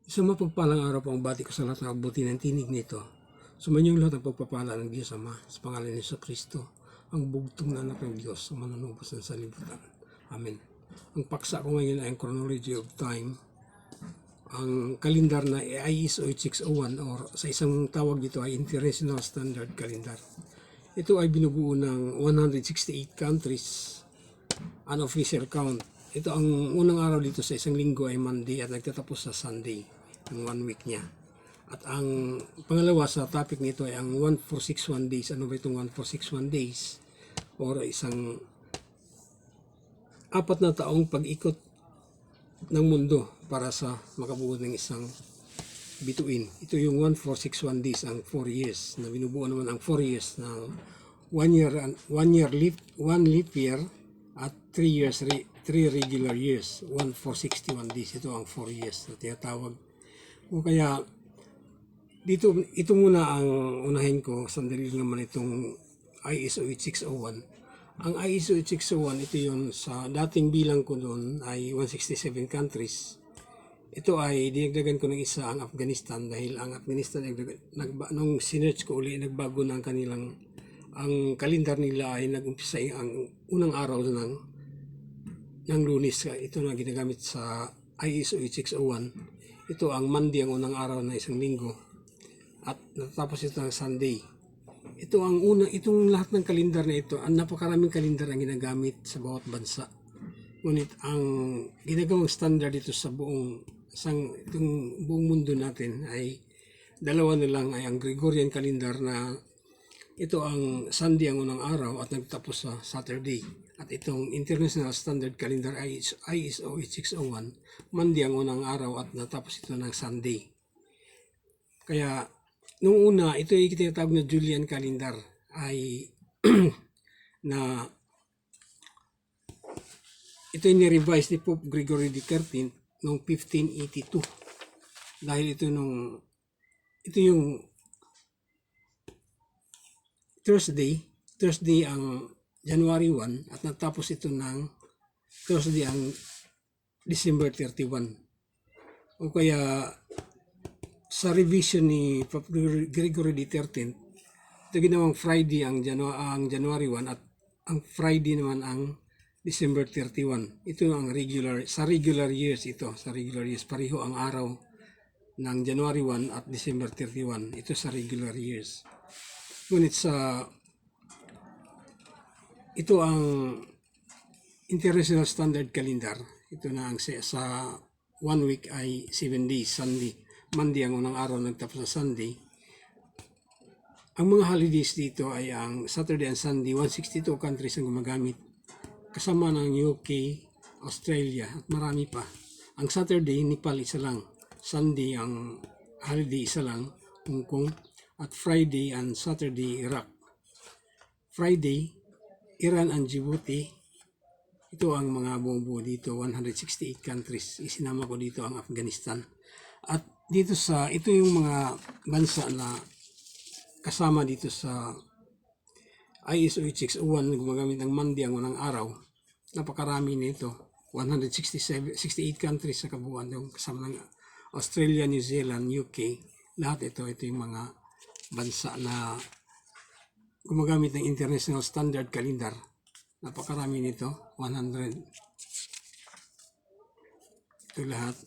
Isang mapagpalang araw po ang bati ko sa lahat ng abuti ng tinig nito. Sumanyong lahat ng pagpapala ng Diyos Ama sa pangalan ni Kristo, ang bugtong na anak ng Diyos sa manunubos ng salibutan. Amen. Ang paksa ko ngayon ay ang chronology of time, ang kalendar na ISO 8601 or sa isang tawag dito ay International Standard Calendar. Ito ay binubuo ng 168 countries, unofficial count. Ito ang unang araw dito sa isang linggo ay Monday at nagtatapos sa Sunday ng 1 week niya. At ang pangalawa sa topic nito ay ang 1461 days. Ano ba itong 1461 days? Or isang 4 na taong pag-ikot ng mundo para sa makabuo ng isang bituin. Ito yung 1461 days, ang 4 years na binubuo naman ang 4 years ng 1 leap year at 3 years 3 regular years, 1461 days. Ito ang 4 years na tinatawag. O kaya, ito muna ang unahin ko. Sandali naman itong ISO 8601. Ang ISO 8601, ito yun sa dating bilang ko doon ay 167 countries. Ito ay dinagdagan ko ng isa ang Afghanistan dahil ang Afghanistan, nung sinerch ko uli, nagbago na ang kanilang, ang kalendar nila ay nag-umpisa ang unang araw ng Lunes. Ito na ginagamit sa ISO 8601. Ito ang Monday, ang unang araw na isang linggo. At natapos ito ng Sunday. Ito ang itong lahat ng kalendar na ito, ang napakaraming kalendar ang ginagamit sa bawat bansa. Ngunit ang ginagawang standard dito sa itong buong mundo natin ay dalawa na lang, ay ang Gregorian calendar na ito ang Sunday ang unang araw at nagtapos sa Saturday. At itong International Standard Calendar ISO 8601, Monday ang unang araw at natapos ito ng Sunday. Kaya, nung una, ito ay tinatawag na Julian Calendar ay na ito ay ni-revise ni Pope Gregory XIII noong 1582. Dahil ito yung Thursday ang January 1 at natapos ito ng Thursday ang December 31. O kaya sa revision ni Pope Gregory XIII, ito ginawang Friday ang January 1 at ang Friday naman ang December 31. Ito ang regular years ito. Sa regular years, pareho ang araw ng January 1 at December 31. Ito sa regular years. Ngunit ito ang International Standard Calendar. Ito na ang sa 1 week ay 7 days, Sunday. Monday ang unang araw, nagtapos sa Sunday. Ang mga holidays dito ay ang Saturday and Sunday, 162 countries ang gumagamit. Kasama ng UK, Australia at marami pa. Ang Saturday, Nepal isa lang. Sunday ang holiday isa lang, Hong Kong. At Friday and Saturday, Iraq. Friday, Iran and Djibouti. Ito ang mga bumubuo dito, 168 countries. Isinama ko dito ang Afghanistan. At dito ito yung mga bansa na kasama dito sa ISO 8601 na gumagamit ng Monday ang unang araw. Napakarami nito. 168 countries sa kabuuan yung kasama ng Australia, New Zealand, UK. Lahat ito yung mga bansa na gumagamit ng International Standard Calendar. Napakarami nito, 100. Ito lahat.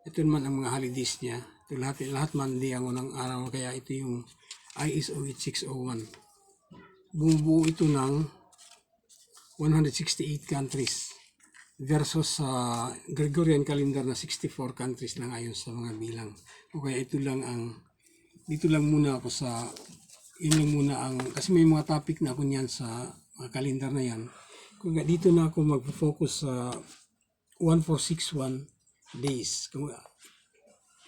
Ito naman ang mga holidays niya. Ito lahat Monday ang unang araw, kaya ito yung ISO 8601. Bumubuo ito ng 168 countries versus sa Gregorian calendar na 64 countries lang ayon sa mga bilang. O kaya dito lang muna ako yun lang muna kasi may mga topic na ako niyan sa mga calendar na yan. Kaya dito na ako mag-focus sa 1461 days. Kung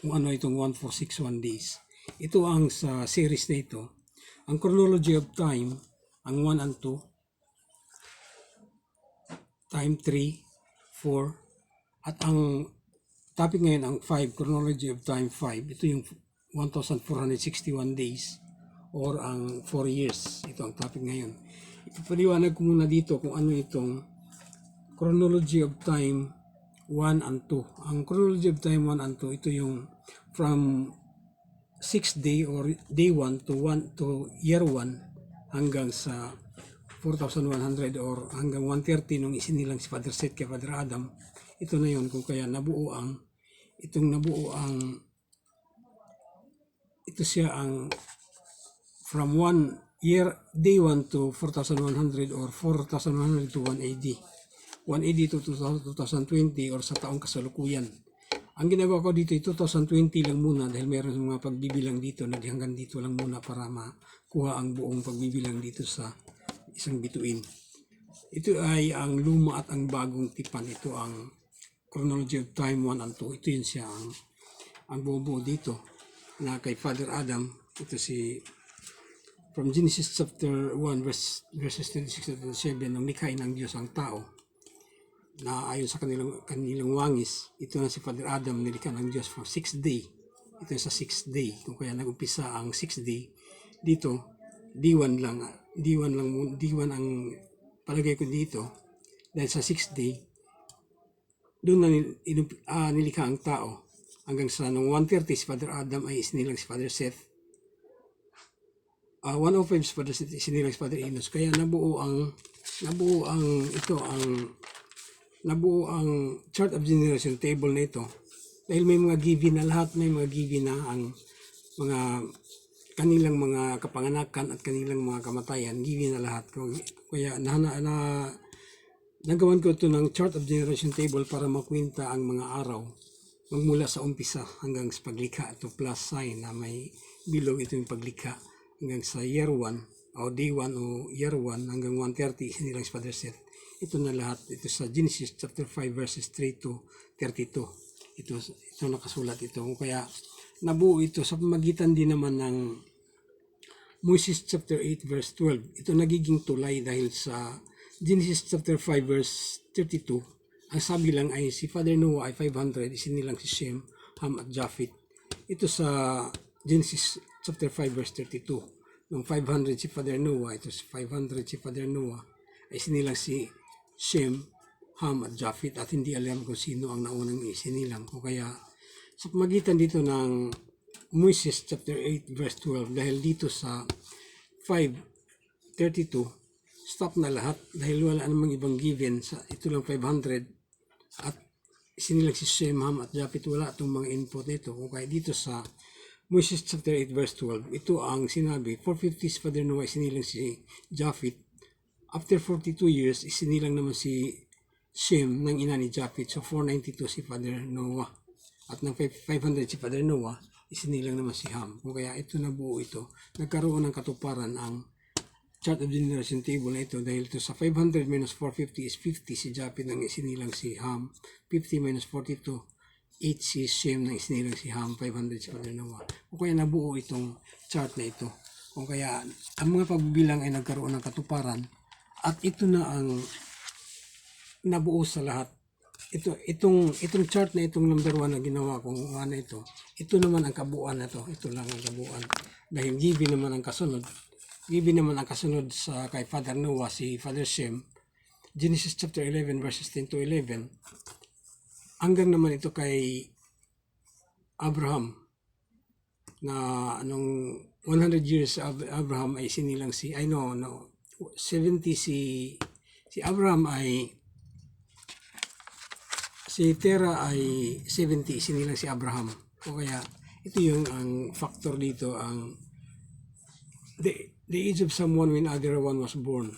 ano itong 1461 days. Ito ang sa series na ito. Ang chronology of time, ang 1 and 2, time 3, 4, at ang topic ngayon, ang 5, chronology of time 5. Ito yung 1461 days or ang 4 years. Ito ang topic ngayon. Ipapaliwanag ko muna dito kung ano itong chronology of time 1 and 2. Ang chronology of time 1 and 2, ito yung from 6th day or day 1 to year 1 hanggang sa 4,100 or hanggang 130 nung isinilang si Father Seth kay Father Adam. Ito na yon kung kaya ito siya ang from 1 year, day 1 to 4,100 or 4,100 to 1 AD. 1 AD to 2020 or sa taong kasalukuyan. Ang ginagawa ko dito ay 2020 lang muna dahil meron mga pagbibilang dito na hanggang dito lang muna para makuha ang buong pagbibilang dito sa isang bituin. Ito ay ang luma at ang bagong tipan. Ito ang chronology of time 1 and 2. Ito yun siya ang buo dito na kay Father Adam. Ito si from Genesis chapter 1 verses 26 to 27 nang likhain ng Diyos ang tao na ayon sa kanilang wangis. Ito na si Father Adam, nilikha ng Diyos for 6th day. Ito sa 6th day. Kung kaya nag-umpisa ang 6th day, dito, D1 ang palagay ko dito. Dahil sa 6th day, doon na nilikha ang tao. Hanggang sa nung 130 si Father Adam ay isinilang si Father Seth. 105 si Father Seth, isinilang si Father Enos. Kaya nabuo ang chart of generation table na ito dahil may mga given na lahat, may mga given na ang mga kanilang mga kapanganakan at kanilang mga kamatayan, given na lahat. Kaya nagawan ko ito ng chart of generation table para makwenta ang mga araw magmula sa umpisa hanggang sa paglikha. Ito plus sign na may below, ito yung paglikha hanggang sa year 1 o day 1 o year 1 hanggang 130 nilang si Father Seth. Ito na lahat. Ito sa Genesis chapter 5 verses 3 to 32. Ito nakasulat ito. Kaya nabuo ito sa pamagitan din naman ng Moses chapter 8 verse 12. Ito nagiging tulay dahil sa Genesis chapter 5 verse 32. Ang sabi lang ay si Father Noah ay 500, isinilang si Shem, Ham at Japheth. Ito sa Genesis chapter 5 verse 32. Nung 500 si Father Noah, ito si 500 si Father Noah, ay isinilang si Shem, Ham at Japheth at hindi alam kung sino ang naunang isinilang. O kaya sa pamagitan dito ng Moses chapter 8 verse 12 dahil dito sa 5:32 stop na lahat dahil wala namang ibang given sa ito lang 500 at isinilang si Shem, Ham at Japheth, wala itong mga input nito. O kaya dito sa Moses chapter 8 verse 12 ito ang sinabi 450 si Father Noah, isinilang si Japheth. After 42 years, isinilang naman si Shem ng ina ni Japheth. So 492 si Father Noah. At ng 500 si Father Noah, isinilang naman si Ham. Kung kaya ito nabuo ito, nagkaroon ng katuparan ang chart of generation table na ito dahil ito sa 500 minus 450 is 50 si Japheth nang isinilang si Ham. 50 minus 42, 8 si Shem nang isinilang si Ham. 500 si Father Noah. Kung kaya nabuo itong chart na ito. Kung kaya ang mga pagbibilang ay nagkaroon ng katuparan. At ito na ang nabuo sa lahat. Itong chart na itong number 1 na ginawa kong ano ito naman ang kabuuan na to. Ito lang ang kabuuan. Dahil given naman ang kasunod sa kay Father Noah, si Father Shem, Genesis chapter 11 verses 10 to 11. Hanggang naman ito kay Abraham na anong 100 years Abraham ay sinilang si 70 si Abraham ay si Terah ay 70 sinilang si Abraham. O kaya ito yung ang factor dito ang the age of someone when other one was born.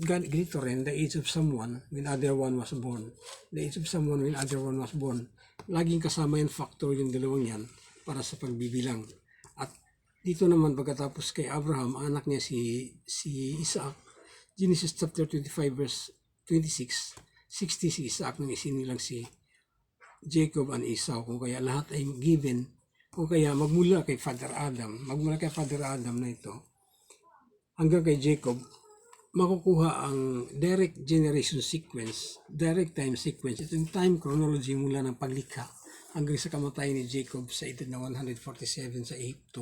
Ganito rin, the age of someone when other one was born. The age of someone when other one was born. Laging kasama yung factor yung dalawang yan para sa pagbibilang. At dito naman pagkatapos kay Abraham, anak niya si Isaac, Genesis chapter 25 verse 26, 60 si Isaac nang isinilang si Jacob and Esau. Kung kaya lahat ay given, kung kaya magmula kay Father Adam na ito, hanggang kay Jacob, makukuha ang direct generation sequence, direct time sequence. Ito yung time chronology mula ng paglikha hanggang sa kamatayan ni Jacob sa edad na 147 sa Egypto.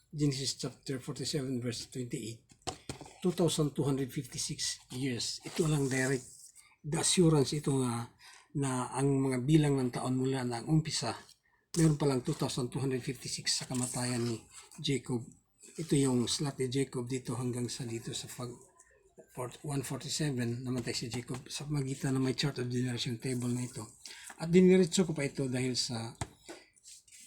Genesis chapter 47 verse 28. 2,256 years. Ito lang direct. The assurance ito nga na ang mga bilang ng taon mula ng umpisa, meron palang 2,256 sa kamatayan ni Jacob. Ito yung slot ni Jacob dito hanggang sa dito sa 147, namatay si Jacob sa magitan na may chart of generation table na ito. At diniretso ko pa ito dahil sa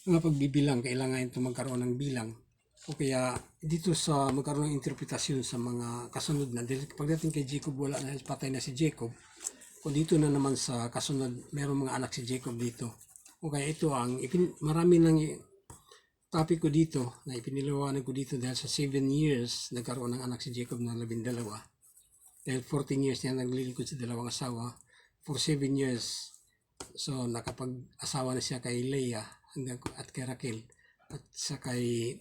mga pagbibilang, kailangan ito magkaroon ng bilang. O kaya dito sa magkaroon ng interpretasyon sa mga kasunod na. Dahil pagdating kay Jacob, wala na, patay na si Jacob. O dito na naman sa kasunod, merong mga anak si Jacob dito. O kaya ito ang, marami nang topic ko dito, na ipiniliwanag ko dito dahil sa 7 years, nagkaroon ng anak si Jacob na 12. Dahil 14 years niya naglilingkod sa dalawang asawa. For 7 years, so nakapag-asawa na siya kay Leah at kay Raquel at sa kay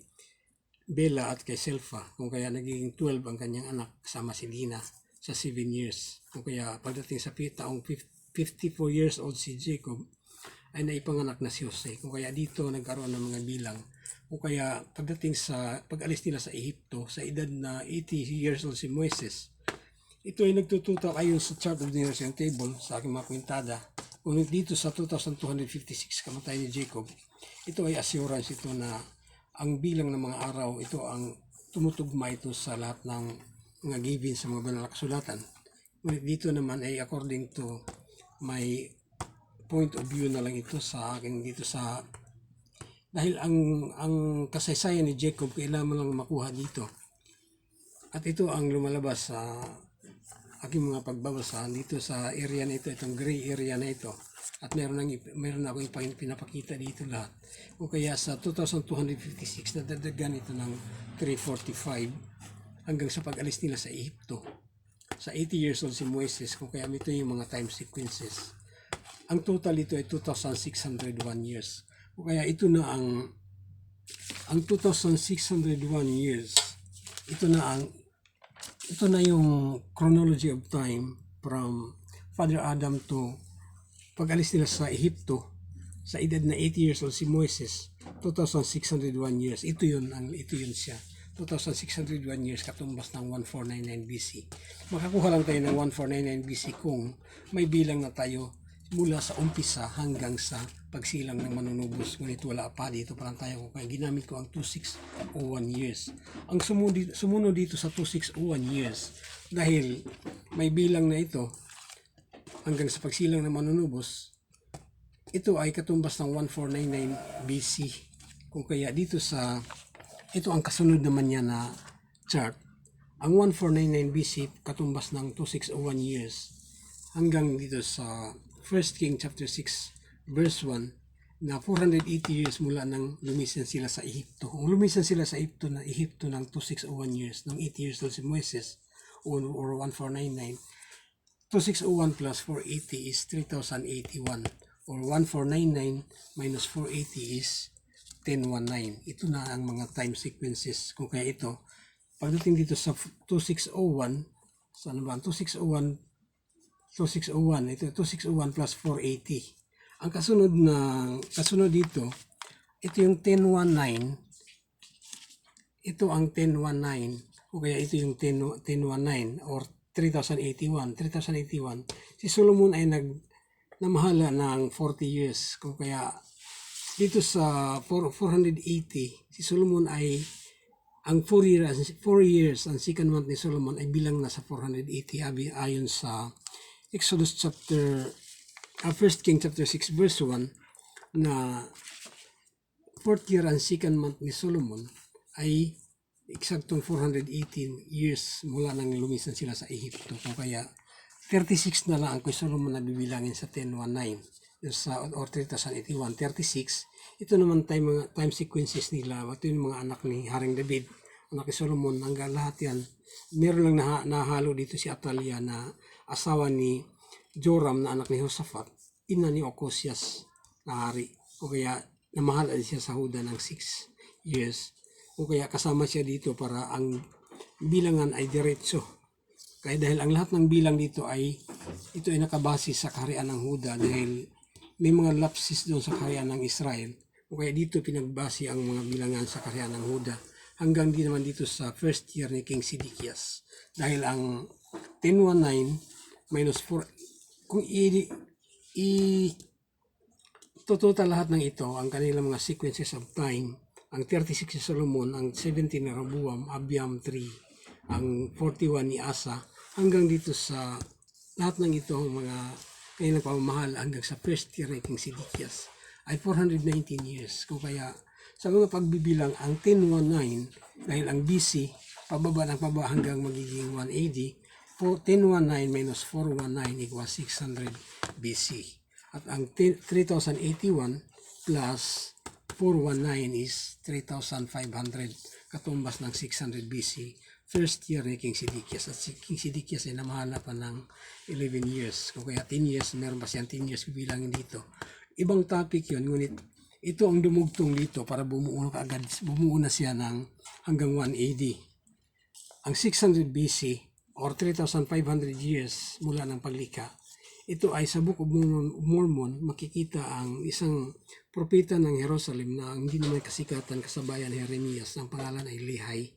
Bella at kay Selfa. Kung kaya naging 12 ang kanyang anak kasama si Dina sa 7 years. Kung kaya pagdating sa taong 54 years old si Jacob ay naipanganak na si Jose. Kung kaya dito nagkaroon ng mga bilang. Kung kaya pagdating sa pag-alis nila sa Ehipto sa edad na 80 years old si Moises, ito ay nagtututok ayon sa chart of generation table sa aking mga kwintada. Ngunit dito sa 2,256 kamatay ni Jacob, ito ay assurance ito na ang bilang ng mga araw, ito ang tumutugma ito sa lahat ng mga given sa mga banal na kasulatan. Ngunit dito naman ay according to my point of view na lang ito sa akin dito sa dahil ang kasaysayan ni Jacob kailangan mo lang makuha dito. At ito ang lumalabas sa aking mga pagbabasa dito sa area na ito, itong gray area na ito. At meron ako pinapakita dito lahat. O kaya sa 2,256 nadagdagan ito ng 345 hanggang sa pag-alis nila sa Ehipto. Sa 80 years old si Moises, kung kaya ito yung mga time sequences. Ang total ito ay 2,601 years. O kaya ito na ang 2,601 years. Ito na yung chronology of time from Father Adam to pag-alis nila sa Ehipto sa edad na 80 years old si Moises, 2,601 years. Ito yun siya. 2,601 years katumbas ng 1499 BC. Makakuha lang tayo ng 1499 BC kung may bilang na tayo mula sa umpisa hanggang sa pagsilang ng manunubos. Ngunit wala pa, dito pa lang tayo. Kaya ginamit ko ang 2601 years. Ang sumunod dito sa 2601 years, dahil may bilang na ito hanggang sa pagsilang ng manunubos, ito ay katumbas ng 1499 BC. Kung kaya dito ito ang kasunod naman niya na chart. Ang 1499 BC katumbas ng 2601 years hanggang dito sa 1 King chapter 6 verse 1 na 480 years mula nang lumisan sila sa Ehipto. Kung lumisan sila sa Ehipto ng 2601 years, ng 80 years old si Moises or 1499, 2601 plus 480 is 3081 or 1499 minus 480 is 1019. Ito na ang mga time sequences. Kung kaya ito, pagdating dito sa 2601, saan ba? 2601, ito 2601 plus 480. Ang kasunod dito, ito yung 1019. Ito ang 1019. O kaya ito yung 1019 or 3081. Si Solomon ay namahala ng 40 years. Kung kaya dito sa 480, si Solomon ay ang 4 years ang second month ni Solomon ay bilang na sa 480 ayon sa Exodus chapter 1 King chapter 6 verse 1 na 4th year ang second month ni Solomon ay eksaktong 418 years mula nang lumisan sila sa Ehipto. Kung kaya 36 na lang ang kay Solomon na bibilangin sa 1019 or 3081. 36, ito naman time sequences nila. Ito yung mga anak ni Haring David, anak ni Solomon, hanggang lahat yan. Meron lang nahalo dito si Atalia na asawa ni Joram na anak ni Josaphat, ina ni Ocosias na hari. O kaya namahala siya sa Huda ng 6 years. O kaya kasama siya dito para ang bilangan ay diretso. Kaya dahil ang lahat ng bilang dito ito ay nakabase sa kaharian ng Huda dahil may mga lapses doon sa kaharian ng Israel. O kaya dito pinagbase ang mga bilangan sa kaharian ng Huda hanggang di naman dito sa first year ni King Sidikias. Dahil ang 1019 minus 4, kung Total lahat ng ito, ang kanilang mga sequences of time, ang 36 ni Solomon, ang 17 ni Rehoboam, Abiam 3, ang 41 ni Asa, hanggang dito sa lahat ng ito, ang mga kanilang pamamahal hanggang sa first year ni King Sidkias ay 419 years. Kung kaya sa mga pagbibilang, ang 1019, dahil ang BC, pababa ng pababa hanggang magiging 180, 1019 minus 419 equals 600 BC. At ang 3081 plus 419 is 3,500, katumbas ng 600 BC. First year ni King Sidkias. At si King Sidkias ay namahala pa ng 11 years. Kung kaya 10 years, meron pa siyang 10 years bibilangin dito. Ibang topic yun, ngunit ito ang dumugtong dito para bumuo na siya ng hanggang 180. Ang 600 BC or 3,500 years mula ng paglikha, ito ay sa Book of Mormon, makikita ang isang propeta ng Jerusalem na hindi naman kasikatan kasabayan ni Jeremias. Ang pangalan ay Lehi.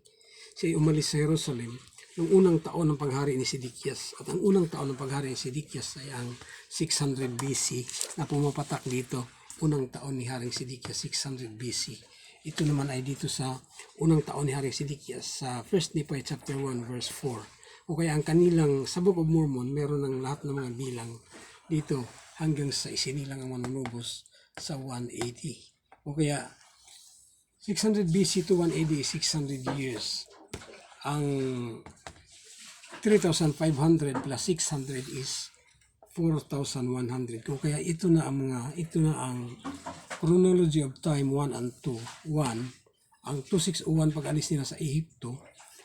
Siya ay umalis sa Jerusalem noong unang taon ng paghari ni Sidkias. At ang unang taon ng paghari ni Sidkias ay ang 600 BC na pumapatak dito. Unang taon ni Haring Sidkias, 600 BC. Ito naman ay dito sa unang taon ni Haring Sidkias sa 1 Nephi chapter 1 verse 4. O kaya ang kanilang, sa Book of Mormon, meron ng lahat ng mga bilang dito hanggang sa isinilang ang manunubos sa 180. O kaya 600 BC to 180 is 600 years. Ang 3,500 plus 600 is 4,100. O kaya ito na ang chronology of time 1 and 2. 1, ang 2601 pag-alis nila sa Ehipto,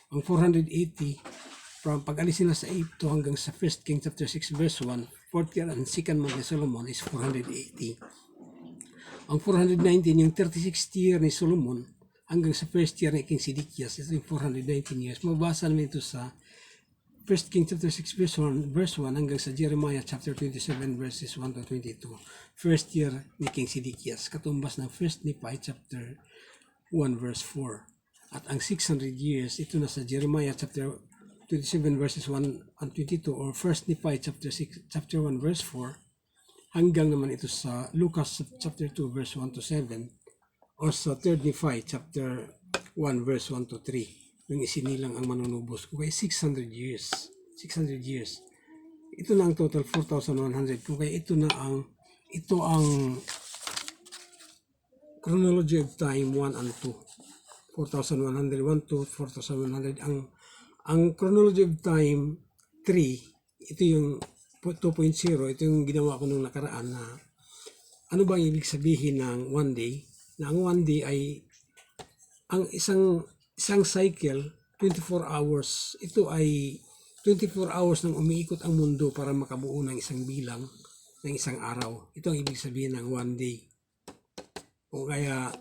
ang 480 from pag-alis nila sa Egypto hanggang sa 1 King chapter 6 verse 1, 4th year and 2nd month ni Solomon is 480. Ang 419, yung 36th year ni Solomon hanggang sa 1st year ni King Sidkias, ito yung 419 years. Mabasa namin ito sa 1 King chapter 6 verse 1 hanggang sa Jeremiah chapter 27 verses 1 to 22. First year ni King Sidkias, katumbas ng 1 Nephi chapter 1 verse 4. At ang 600 years, ito na sa Jeremiah chapter 27 verses 1 and 22 or 1 Nephi chapter 1 verse 4 hanggang naman ito sa Lucas chapter 2 verse 1 to 7 or sa 3 Nephi chapter 1 verse 1 to 3 yung isinilang ang manunubos. Kung kaya 600 years. Ito na ang total 4,100. Kung kaya ito ang chronology of time 1 and 2. 4,100, 1 to 4,100. Ang chronology of time 3, ito yung 2.0, ito yung ginawa ko nung nakaraan na ano ba ang ibig sabihin ng one day? Na ang one day ay ang isang cycle, 24 hours. Ito ay 24 hours nang umiikot ang mundo para makabuo ng isang bilang ng isang araw. Ito ang ibig sabihin ng one day. O kaya,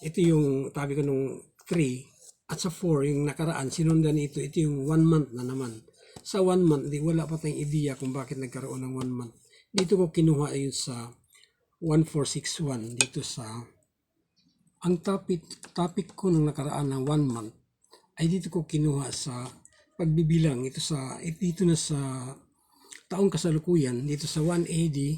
ito yung tabi ko nung 3, at sa 4, yung nakaraan, sinundan ito yung 1 month na naman. Sa 1 month, wala pa tayong ideya kung bakit nagkaroon ng 1 month. Dito ko kinuha yun sa 1461, dito sa, ang topic ko nung nakaraan ng 1 month, ay dito ko kinuha sa pagbibilang. Dito na sa taong kasalukuyan, dito sa 180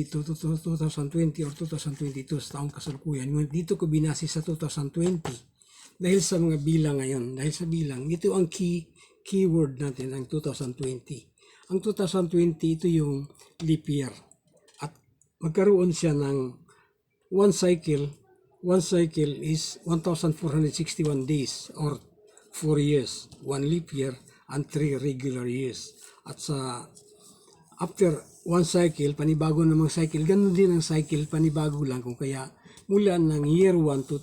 to 2020 or 2022 sa taong kasalukuyan. Dito ko binase sa 2020. Dahil sa mga bilang ngayon, dahil sa bilang, ito ang keyword natin, ang 2020. Ang 2020, ito yung leap year. At magkaroon siya ng one cycle is 1,461 days or 4 years, 1 leap year and 3 regular years. At after one cycle, panibago namang cycle, ganun din ang cycle, panibago lang. Kung kaya mula ng year 1 to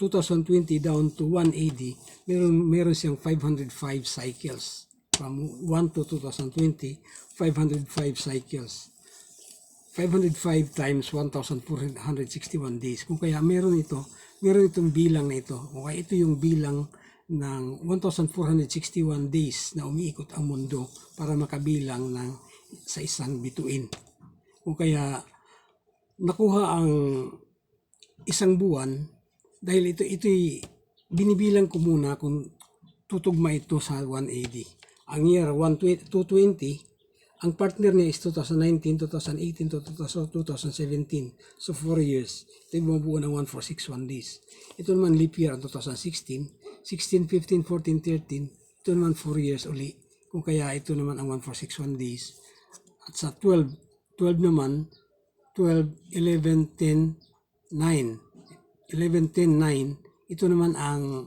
2020 down to 180, meron siyang 505 cycles. From 1 to 2020, 505 cycles. 505 times 1,461 days. Kung kaya meron itong bilang na ito. Kung kaya ito yung bilang ng 1,461 days na umiikot ang mundo para makabilang sa isang bituin. Kung kaya nakuha ang isang buwan, dahil ito'y binibilang ko muna kung tutugma ito sa 180. Ang year 220, Ang partner niya is 2019, 2018 to 2017. So 4 years. Ito yung bumubuo ng 1461 days. Ito naman leap year ang 2016, 16, 15, 14, 13. Ito naman 4 years uli. Kung kaya ito naman ang 1461 days. At sa 12 naman, 12, 11, 10, 9. 11, 10, 9. Ito naman ang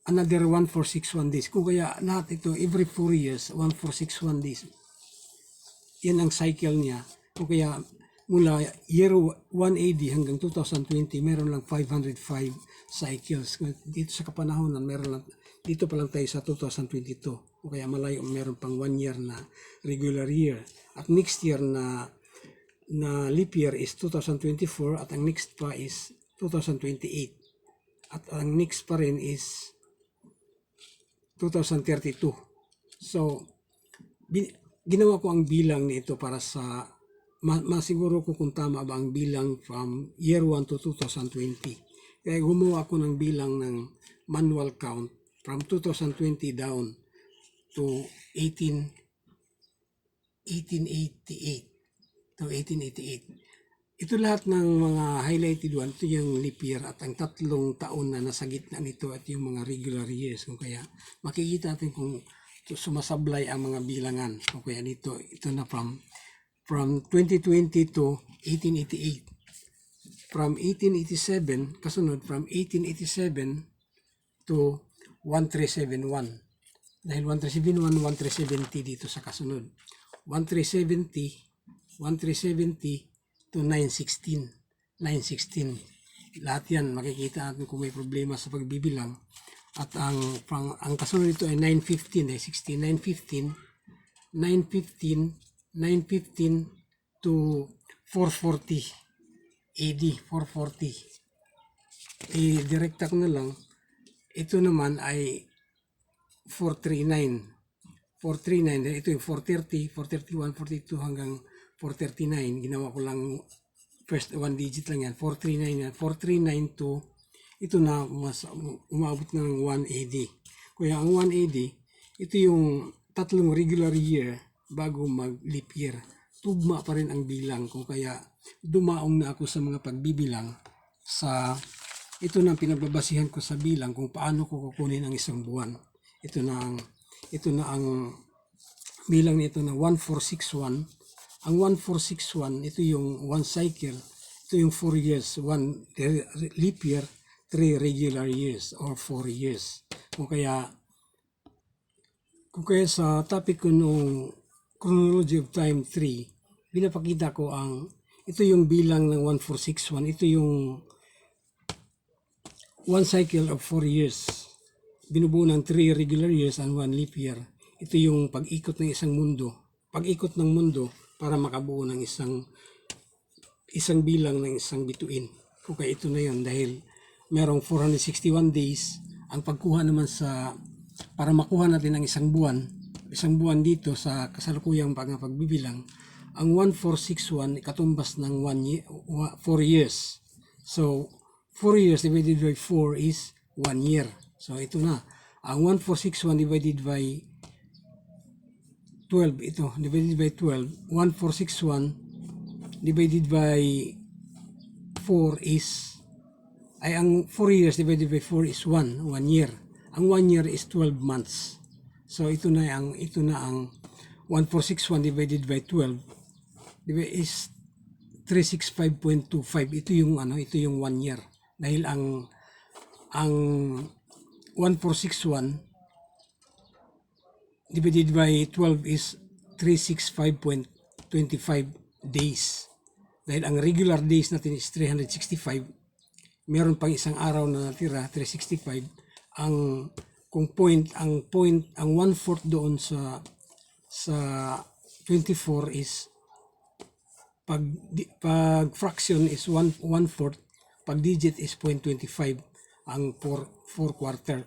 another 1461 days. Kung kaya lahat ito, every 4 years, 1461 days. Yan ang cycle niya. Kung kaya mula year 1 AD hanggang 2020, meron lang 505 cycles. Dito sa kapanahonan, meron lang, dito pa lang tayo sa 2022. Kung kaya malayo, meron pang 1 year na regular year. At next year na leap year is 2024 at ang next pa is 2028. At ang next pa rin is 2032. So, ginawa ko ang bilang nito para sa masiguro ko kung tama ba ang bilang from year 1 to 2020. Kaya gumawa ako ng bilang ng manual count from 2020 down to 1888 to 1888. Ito lahat ng mga highlighted one, ito yung leap year at ang 3 taon na nasa gitna nito at yung mga regular years. Kung kaya makikita natin kung sumasablay ang mga bilangan. Kung kaya dito, ito na from 2020 to 1888. From 1887, kasunod from 1887 to 1371. Dahil 1371, 1370 dito sa kasunod. 1370 to 916. Lahat yan makikita natin kung may problema sa pagbibilang. At ang kasunod nito ay 915, 915 to 440 AD, 440. I-direkta ko na lang. Ito naman ay 439. Ito yung 430, 431, 42 hanggang 439. Ginawa ko lang first 1 digit lang yan. 439 yan. 439 to ito na umabot na ng 1 AD. Kaya ang 1 AD, ito yung 3 regular year bago mag-leap year. Tugma pa rin ang bilang. Kung kaya dumaong na ako sa mga pagbibilang sa ito na ang pinagbabasihan ko sa bilang kung paano ko kukunin ang isang buwan. Ito na ang bilang nito na 1461. Ang 1461, ito yung 1 cycle. Ito yung 4 years, 1 leap year, 3 regular years or 4 years. Kung kaya sa topic ko nung Chronology of Time 3, pinapakita ko ito yung bilang ng 1461. Ito yung 1 cycle of 4 years. Binubuo ng 3 regular years and 1 leap year. Ito yung pag-ikot ng isang mundo. Pag-ikot ng mundo para makabuo ng isang bilang ng isang bituin. Kung kaya ito na yun dahil merong 461 days. Ang pagkuha naman para makuha natin ang isang buwan dito sa kasalukuyang pagbibilang, ang 1461 katumbas ng 4 years. So, 4 years divided by 4 is 1 year. So, ito na. Ang 1461 divided by 12, ito, divided by 12. 1461 divided by 4 is, ang 4 years divided by 4 is 1 year. Ang 1 year is 12 months. So, ito na ang 1461 divided by 12 is 365.25. Ito yung 1 year. Dahil ang 1461 divided by 12 is 365.25 days. Dahil ang regular days natin is 365. Meron pang isang araw na natira, 365. Ang 1/4 doon sa 24 is pag fraction is 1/4, pag digit is 0.25 ang fourth quarter.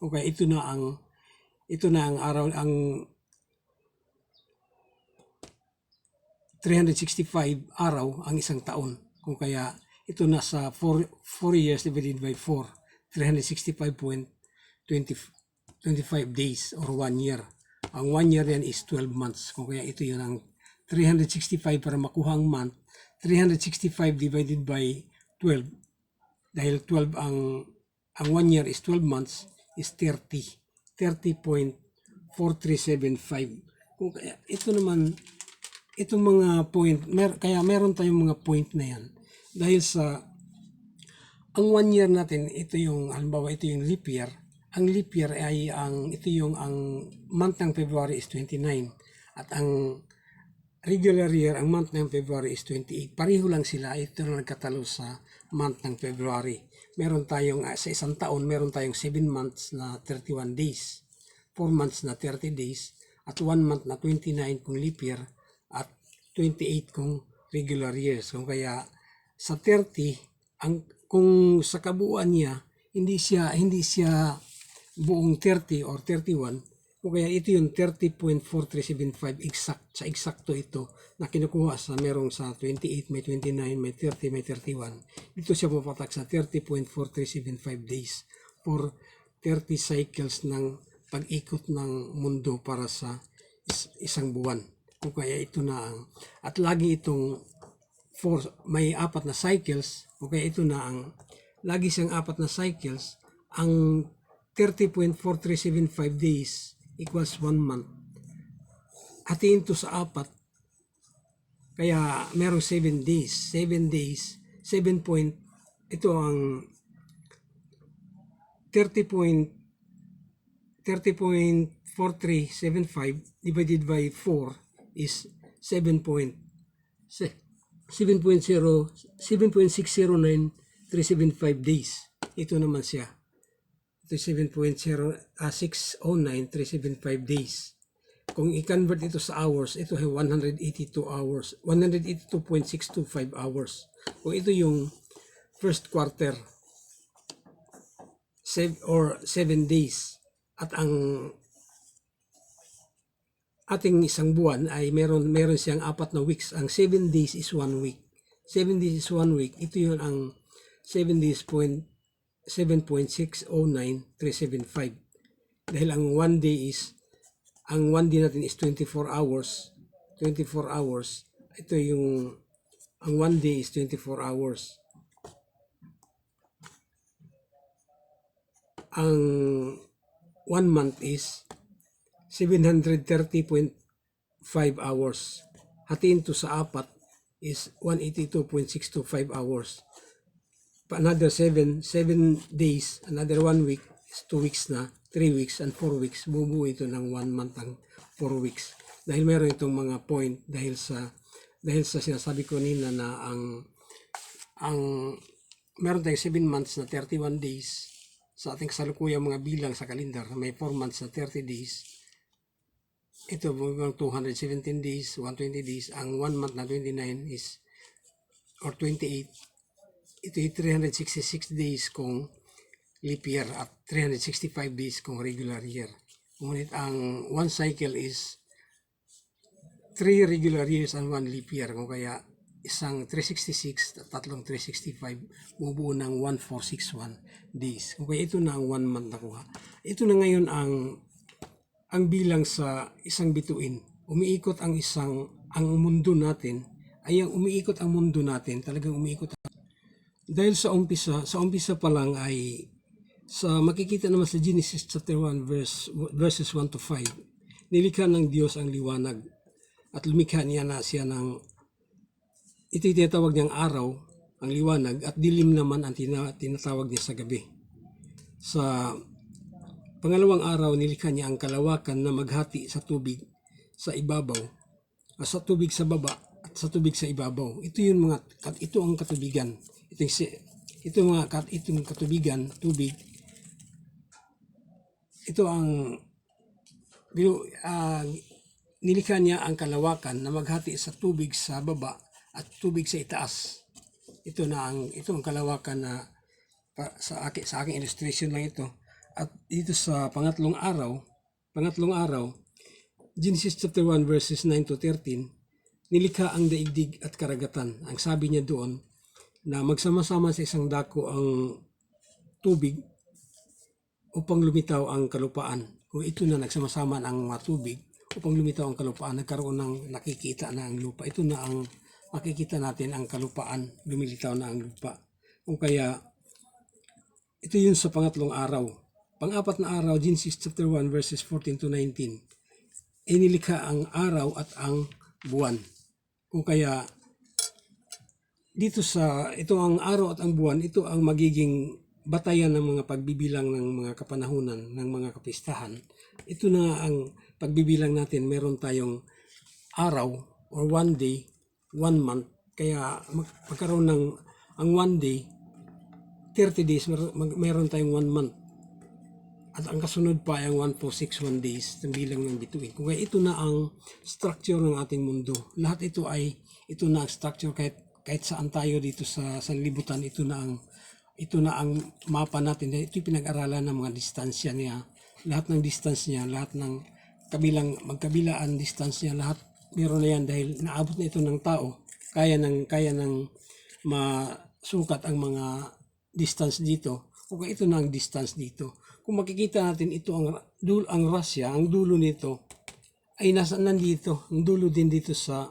Okay, ito na ang araw, ang 365 araw ang isang taon. Kung kaya ito na sa 4 years divided by 4, 365.25 days or 1 year. Ang 1 year yan is 12 months. Kung kaya ito yun ang 365 para makuha ang month. 365 divided by 12. Dahil 12 ang 1 year is 12 months is 30. 30.4375. Kung kaya ito naman, itong mga point, kaya meron tayong mga point na yan. Dahil sa, ang 1 year natin, ito yung, halimbawa ito yung leap year. Ang leap year ay ito yung ang month ng February is 29. At ang regular year, ang month ng February is 28. Pareho lang sila. Ito na nagkatalo sa month ng February. Meron tayong, sa isang taon, meron tayong 7 months na 31 days. 4 months na 30 days. At 1 month na 29 kung leap year. At 28 kung regular years. Kung kaya sa 30, kung sa kabuuan niya, hindi siya buong 30 or 31. Kung kaya ito yung 30.4375 sa eksakto ito na kinukuha sa merong sa 28, may 29, may 30, may 31. Dito siya pupatak sa 30.4375 days for 30 cycles ng pag-ikot ng mundo para sa isang buwan. Kung kaya ito na at lagi itong may 4 na cycles, kung kaya ito na lagi siyang 4 na cycles, ang 30.4375 days equals 1 month. Hatiin ito sa 4, kaya merong 7 days. 7 days, ito ang 30.4375 divided by 4 is 7.609.375 days. Ito naman siya. Ito 7.609.375 days. Kung i-convert ito sa hours, ito ay 182 hours. 182.625 hours. Kung ito yung first quarter or 7 days. At ang ating isang buwan ay meron siyang 4 na weeks. Ang 7 days is 1 week. 7 days is 1 week. Ito yun ang 7 days 7.609.375. Dahil ang 1 day natin is 24 hours. 24 hours. Ito yung, ang 1 day is 24 hours. Ang 1 month is 730.5 hours. Hatiin to sa 4 is 182.625 hours. Another 7 days, another 1 week is 2 weeks na, 3 weeks and 4 weeks. Bubuo ito ng 1 month ang 4 weeks. Dahil meron itong mga point dahil sa sinasabi ko nila na ang meron tayong 7 months na 31 days sa ating kasalukuyang mga bilang sa kalendar. May 4 months na 30 days. Ito mga 217 days, 120 days. Ang 1 month na 29 is or 28. Ito ay 366 days kung leap year at 365 days kung regular year. Ngunit ang 1 cycle is 3 regular years and 1 leap year. Kung kaya isang 366 at tatlong 365 bubuo ng 1461 days. Kung kaya ito na ang 1 month nakuha. Ito na ngayon ang bilang sa isang bituin. Umiikot ang mundo natin. Umiikot ang mundo natin. Talagang umiikot. Dahil sa umpisa pa lang ay makikita naman sa Genesis chapter 1 verses 1 to 5. Nilikha ng Diyos ang liwanag at lumikha niya na siya ng ito tinatawag niyang araw, ang liwanag, at dilim naman ang tinatawag niya sa gabi. Sa pangalawang araw, nilikha niya ang kalawakan na maghati sa tubig sa ibabaw, sa tubig sa baba at sa tubig sa ibabaw. Ito ang katubigan. Itong katubigan, tubig. Ito ang nilikha niya ang kalawakan na maghati sa tubig sa baba at tubig sa itaas. Ito ang kalawakan na sa aking illustration lang ito. At dito sa pangatlong araw, Genesis chapter 1 verses 9 to 13, nilikha ang daigdig at karagatan. Ang sabi niya doon na magsama-sama sa isang dako ang tubig upang lumitaw ang kalupaan. kung ito na nagsama-sama na ang mga tubig upang lumitaw ang kalupaan, nagkaroon ng nakikita na ang lupa. Ito na ang makikita natin, ang kalupaan, lumilitaw na ang lupa. Kung kaya, ito yun sa pangatlong araw. Pang-apat na araw, Genesis chapter 1 verses 14 to 19. Inilikha ang araw at ang buwan. Kung kaya, dito sa, ito ang araw at ang buwan, ito ang magiging batayan ng mga pagbibilang ng mga kapanahunan, ng mga kapistahan. Ito na ang pagbibilang natin. Meron tayong araw or 1 day, 1 month. Kaya magkaroon ng ang 1 day, 30 days, meron tayong 1 month. At ang kasunod pa ay ang 1461 days, ng bilang ng bituin. Kung kaya ito na ang structure ng ating mundo. Lahat ito na ang structure kahit saan tayo dito sa sanlibutan, ito na ang mapa natin. Ito yung pinag-aralan ng mga distansya niya. Lahat ng distance niya, lahat ng magkabilaan distance niya, lahat meron na yan dahil naabot na ito ng tao. Kaya ng masukat ang mga distance dito. Kung ito na ang distance dito. Kung makikita natin ito ang Russia, ang dulo nito ay nandito. Ang dulo din dito sa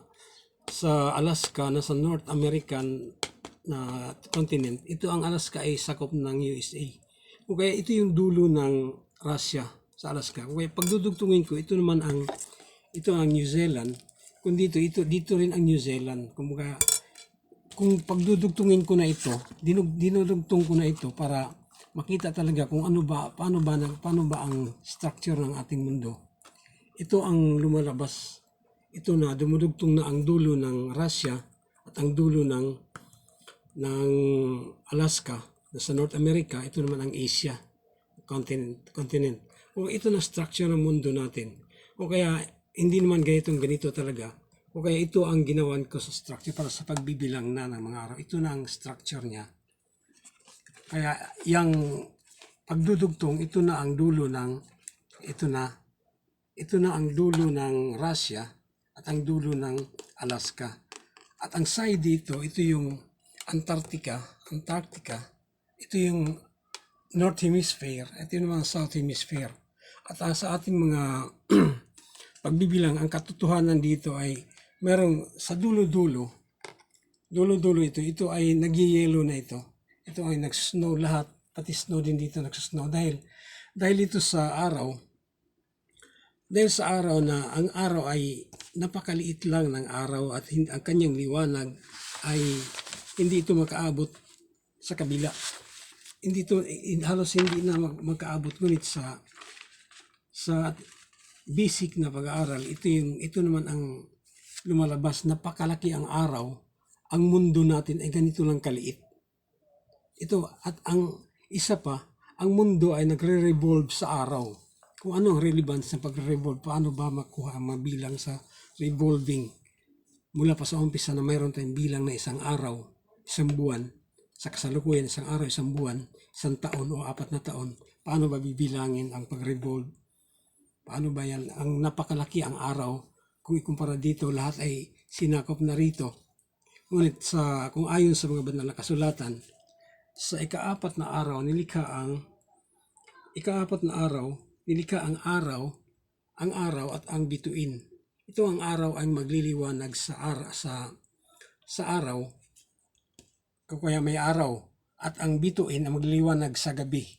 Alaska, nasa North American na continent. Ito ang Alaska ay sakop ng USA. Kung kaya ito yung dulo ng Russia sa Alaska. Kung kaya pagdudugtungin ko, ito ang New Zealand. Kung dito rin ang New Zealand. Kung pagdudugtungin ko na ito, dinudugtong ko na ito para makita talaga kung paano ba ang structure ng ating mundo. Ito ang lumalabas. Ito na dumudugtong na ang dulo ng Russia at ang dulo ng Alaska sa North America. Ito naman ang Asia continent. Kung ito na structure ng mundo natin. O kaya hindi naman ganito talaga. O kaya ito ang ginawan ko sa structure para sa pagbibilang na ng mga araw. Ito na ang structure niya. Kaya yung pagdudugtong, ito na ang dulo ang dulo ng Russia at ang dulo ng Alaska. At ang side dito, ito yung Antarctica, ito yung North Hemisphere, ito yung mga South Hemisphere. At sa ating mga pagbibilang, ang katotohanan dito ay merong sa dulo-dulo ito ay nagyayelo na ito. Ito ay nag-snow lahat, pati snow din dito nag-snow dahil ito sa araw. Dahil sa araw na ang araw ay napakaliit lang ng araw at ang kanyang liwanag ay hindi ito makaabot sa kabila. Halos hindi na magkaabot, ngunit sa basic na pag-aaral, ito naman ang lumalabas. Napakalaki ang araw, ang mundo natin ay ganito lang kaliit. Ito, at ang isa pa, ang mundo ay nagre-revolve sa araw. Kung ano ang relevance ng pagre-revolve, paano ba makuha ang mabilang sa revolving? Mula pa sa umpisa na mayroon tayong bilang na isang araw, isang buwan, sa kasalukuyan, isang araw, isang buwan, isang taon o 4 na taon, paano ba bibilangin ang pag-revolve? Paano ba yan? Ang napakalaki ang araw, kung ikumpara dito, lahat ay sinakop na rito. Ngunit kung ayon sa mga banal na kasulatan, sa ika-4 na araw, nilikha ang araw at ang bituin. Ito ang araw ay magliliwanag sa araw, kaya may araw, at ang bituin ay magliliwanag sa gabi.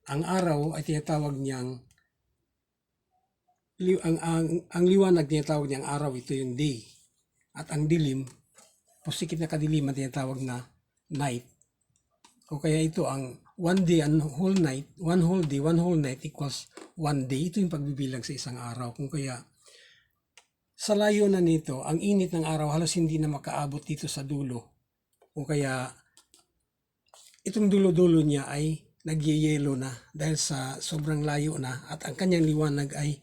Ang araw ay tinatawag niyang ang liwanag tinatawag niyang araw, ito yung day. At ang dilim, pusikit na kadiliman tinatawag na night. O kaya ito ang 1 day and whole night, 1 whole day, 1 whole night equals 1 day. Ito yung pagbibilang sa isang araw. Kung kaya sa layo na nito, ang init ng araw halos hindi na makaabot dito sa dulo. Kung kaya itong dulo-dulo niya ay nagyayelo na dahil sa sobrang layo na at ang kanyang liwanag ay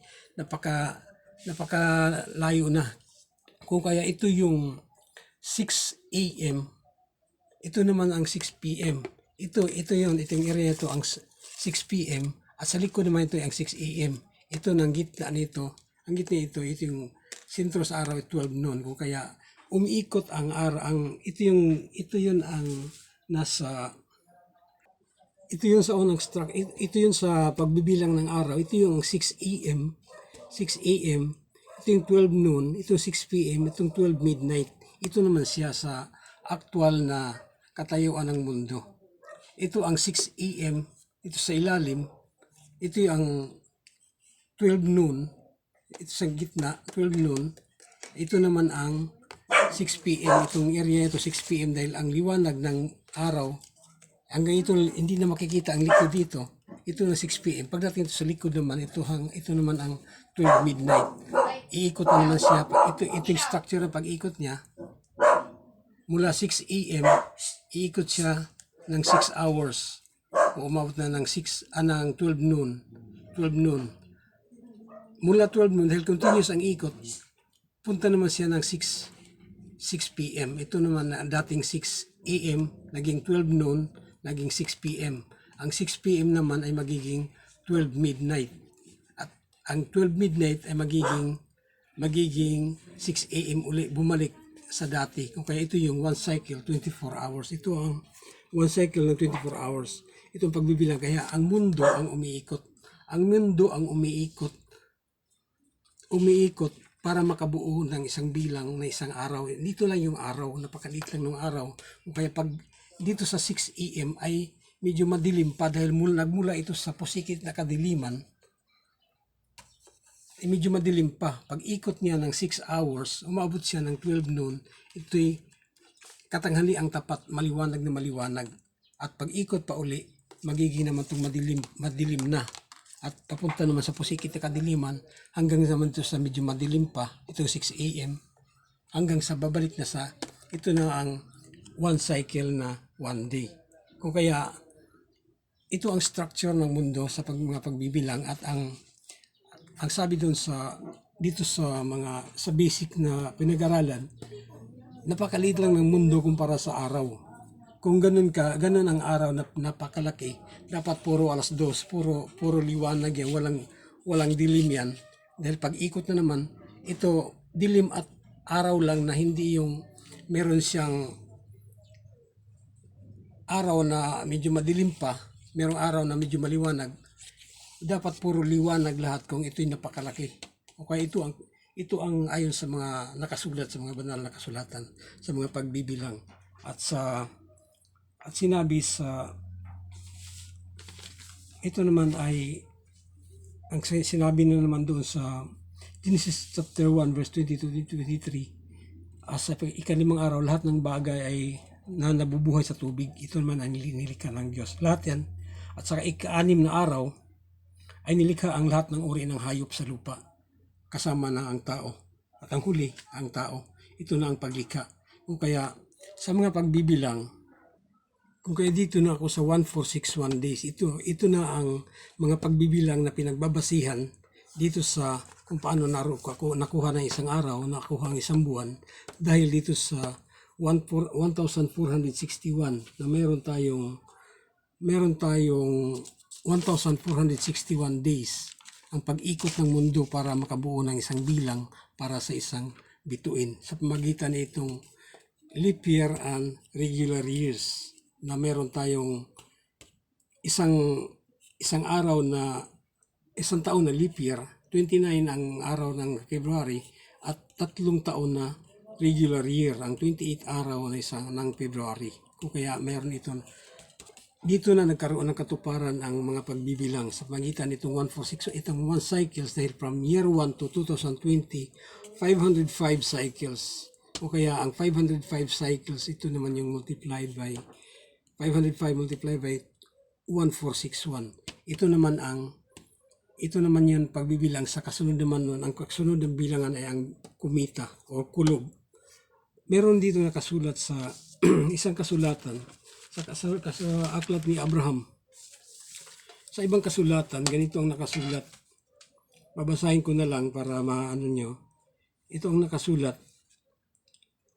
napakalayo na. Kung kaya ito yung 6 a.m., ito naman ang 6 p.m. Itong area ito ang 6 p.m. at sa likod naman ito ang 6 a.m. Ito ng gitna nito. Ang gitna ito yung sentro sa araw 12 noon. Kung kaya umiikot ang araw, ito yun ang nasa ito yung sa unang ito yung sa pagbibilang ng araw, ito yung 6 AM, 6 AM, ito yung 12 noon, ito 6 PM, itong 12 midnight. Ito naman siya sa aktual na katayuan ng mundo. Ito ang 6 AM, ito sa ilalim, ito yung 12 noon, ito sa gitna, 12 noon, ito naman ang 6 PM, itong area ito 6 PM dahil ang liwanag ng araw hanggang ito hindi na makikita ang likod dito. Ito na 6 PM. Pagdating ito sa likod naman, ito naman ang 12 midnight. Iikot na naman siya. Ito yung structure ng pag-ikot niya. Mula 6 AM, iikot siya ng 6 hours. O umabot na ng 12 noon. 12 noon. Mula 12 noon, dahil continuous ang ikot, punta naman siya ng 6 PM. Ito naman na dating 6 AM, naging 12 noon, naging 6 PM. Ang 6 PM naman ay magiging 12 midnight. At ang 12 midnight ay magiging 6 AM uli, bumalik sa dati. Kung kaya ito yung one cycle, 24 hours. Ito ang one cycle ng 24 hours. Ito ang pagbibilang. Kaya ang mundo ang umiikot. Ang mundo ang umiikot para makabuo ng isang bilang na isang araw. Dito lang yung araw, napakaliit lang ng araw. Kaya pag dito sa 6 AM ay medyo madilim pa dahil nagmula ito sa pusikit na kadiliman, ay medyo madilim pa. Pag ikot niya ng 6 hours, umabot siya ng 12 noon, ito'y katanghali ang tapat, maliwanag na maliwanag. At pag ikot pa uli, magiging naman itong madilim na. At papunta naman sa pusikit na kadiliman, hanggang naman ito sa medyo madilim pa, itong 6 AM, hanggang sa babalik na sa, ito na ang one cycle na one day. Kung kaya, ito ang structure ng mundo sa mga pagbibilang at ang sabi doon dito sa basic na pinag-aralan, napakaliit lang ng mundo kumpara sa araw. Kung ganun ang araw na napakalaki, dapat puro 2:00, puro liwanag yan, walang dilim yan. Dahil pag ikot na naman, ito dilim at araw lang na hindi yung meron siyang araw na medyo madilim pa, merong araw na medyo maliwanag. Dapat puro liwanag lahat kung ito'y napakalaki. Okay, ito ang ayon sa mga nakasulat sa mga banal na kasulatan, sa mga pagbibilang at sinabi sa ito naman ay ang sinabi na naman doon sa Genesis chapter 1 verse 22-23, sa ikalimang araw lahat ng bagay ay na nabubuhay sa tubig, ito naman ay nilikha ng Diyos. Lahat yan. At sa ika-6 na araw ay nilikha ang lahat ng uri ng hayop sa lupa, kasama na ang tao. At ang huli, ang tao. Ito na ang paglikha. Kung kaya sa mga pagbibilang, kung kaya dito na ako sa 1461 days, ito na ang mga pagbibilang na pinagbabasihan dito sa kung paano nakuha ng isang araw, nakuha ng isang buwan, dahil dito sa 1461 na meron tayong 1461 days ang pag-ikot ng mundo para makabuo ng isang bilang para sa isang bituin sa pamagitan ng itong leap year and regular years na meron tayong isang araw na isang taon na leap year, 29 ang araw ng February at 3 taon na regular year, ang 28 araw na ng February. Kung kaya meron ito, dito na nagkaroon ng katuparan ang mga pagbibilang sa pagitan nitong 146, itong 1 cycles dahil from year 1 to 2020, 505 cycles. O kaya ang 505 cycles, ito naman yung multiplied by 505 multiplied by 1461. Ito naman yung pagbibilang sa kasunod naman nun. Ang kasunod ng bilangan ay ang kumita o kulob. Meron dito nakasulat sa isang kasulatan sa aklat ni Abraham. Sa ibang kasulatan, ganito ang nakasulat. Babasahin ko na lang para maano nyo. Ito ang nakasulat.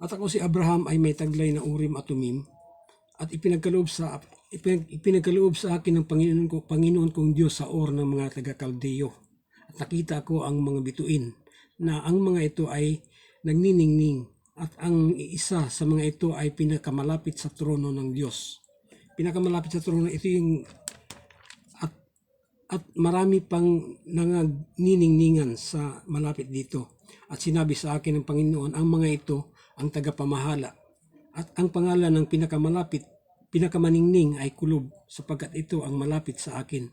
At ako si Abraham ay may taglay na Urim at Tumim at ipinagkaloob sa akin ng Panginoon kong Diyos sa or ng mga taga-Kaldeo. At nakita ko ang mga bituin na ang mga ito ay nagniningning at ang isa sa mga ito ay pinakamalapit sa trono ng Diyos. pinakamalapit sa trono, ito yung at marami pang nanganiningningan sa malapit dito. At sinabi sa akin ng Panginoon, ang mga ito ang tagapamahala. At ang pangalan ng pinakamaningning ay Kulob, sapagkat ito ang malapit sa akin.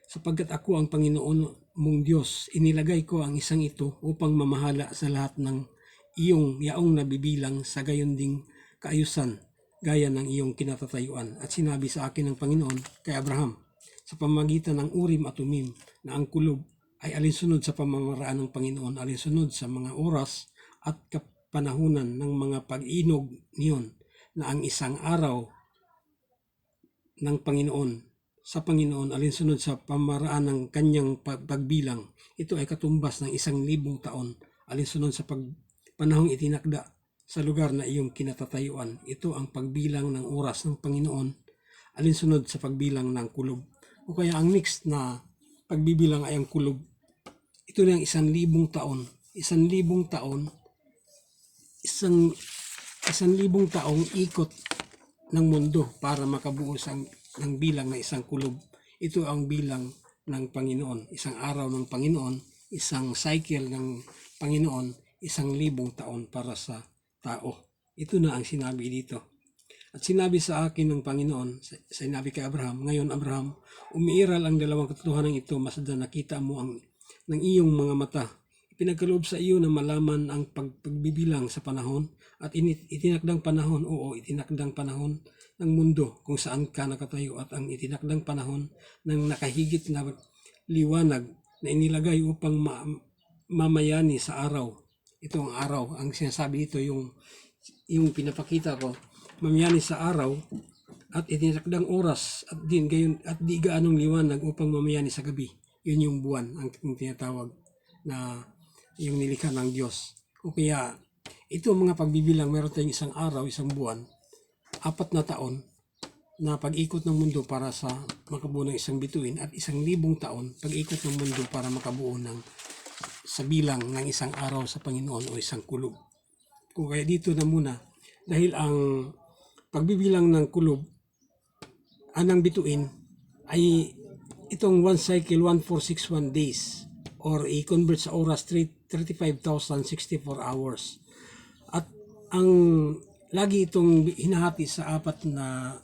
Sapagkat ako ang Panginoon mong Diyos, inilagay ko ang isang ito upang mamahala sa lahat ng iyong yaong nabibilang sa gayon ding kaayusan, gaya ng iyong kinatatayuan. At sinabi sa akin ng Panginoon kay Abraham, sa pamamagitan ng Urim at Tumim, na ang Kulob ay alinsunod sa pamamaraan ng Panginoon, alinsunod sa mga oras at kapanahunan ng mga pag-inog niyon, na ang isang araw ng Panginoon sa Panginoon alinsunod sa pamamaraan ng kanyang pagbilang. Ito ay katumbas ng 1,000 taon, alinsunod sa panahong itinakda sa lugar na iyong kinatatayuan. Ito ang pagbilang ng oras ng Panginoon, alinsunod sa pagbilang ng Kulob. O kaya ang next na pagbibilang ay ang Kulob. Ito na ang 1,000 taon. 1,000 taon, 1,000 taong ikot ng mundo para makabuo ng bilang na isang kulob. Ito ang bilang ng Panginoon. Isang araw ng Panginoon, isang cycle ng Panginoon, 1,000 taon para sa tao. Ito na ang sinabi dito. At sinabi sa akin ng Panginoon, sinabi kay Abraham, ngayon Abraham, umiiral ang dalawang katotohanan ito, masdan nakita mo ng iyong mga mata. Pinagkaloob sa iyo na malaman ang pagbibilang sa panahon at itinakdang panahon, itinakdang panahon ng mundo kung saan ka nakatayo, at ang itinakdang panahon ng nakahigit na liwanag na inilagay upang mamayani sa araw. Ito ang araw, ang sinasabi dito, yung pinapakita ko, mamayani sa araw at itinakdang oras at di gaanong liwanag upang mamayani sa gabi. Yun yung buwan, ang tinatawag na yung nilikha ng Diyos. O kaya, ito mga pagbibilang, meron tayong isang araw, isang buwan, 4 na taon na pag-ikot ng mundo para sa makabuo ng isang bituin, at 1,000 taon pag-ikot ng mundo para makabuo sa bilang ng isang araw sa Panginoon o isang kulob. Kung kaya dito na muna, dahil ang pagbibilang ng kulob, anang bituin, ay itong 1 cycle, 1461 days, or i-convert sa oras, 35,064 hours. At ang lagi itong hinahati sa apat na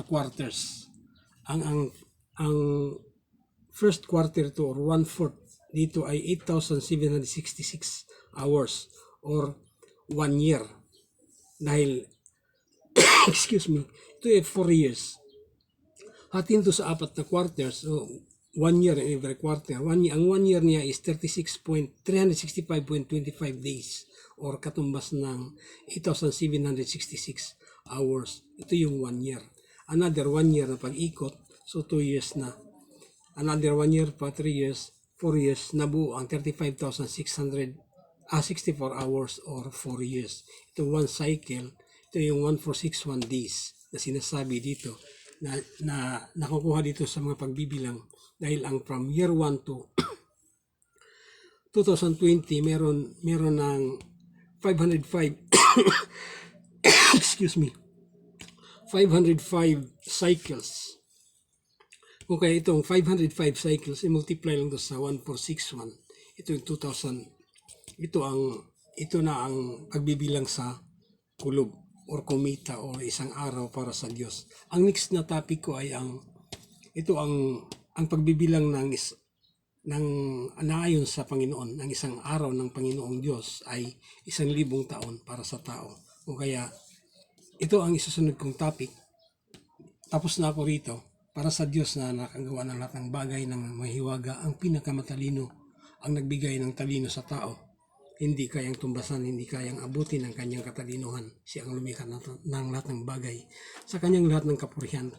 quarters. Ang first quarter to, or 1/4 dito, ay 8,766 hours or 1 year. Dahil excuse me, ito ay 4 years. Hatin to sa 4 na quarters, so 1 year in every quarter. Ang 1 year niya is 365.25 days, or katumbas ng 8,766 hours. Ito yung 1 year. Another 1 year na pag-ikot, so 2 years na. Another 1 year pa, 3 years, 4 years, nabuo ang 35,664 hours or 4 years. Ito 1 cycle, ito yung 1461 days na sinasabi dito, na nakukuha dito sa mga pagbibilang. Dahil ang from year 1 to 2020, meron ng 505 excuse me, 505 cycles. Okay, itong 505 cycles, i-multiply lang to sa 1461. Ito yung 2000. Ito na ang pagbibilang sa kulob or kumita or isang araw para sa Diyos. Ang next na topic ko ay ang pagbibilang ng naayon sa Panginoon, ng isang araw ng Panginoong Diyos ay 1,000 taon para sa tao. O kaya, ito ang isusunod kong topic. Tapos na ako rito. Para sa Diyos na nakagawa ng lahat ng bagay ng mahiwaga, ang pinakamatalino, ang nagbigay ng talino sa tao. Hindi kayang tumbasan, hindi kayang abutin ang kanyang katalinuhan. Siya ang lumikha ng lahat ng bagay. Sa kanyang lahat ng kapurihan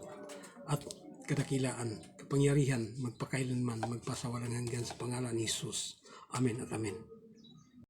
at kadakilaan, kapangyarihan, magpakailanman, magpasawalang hanggan sa pangalan ni Jesus. Amen at amen.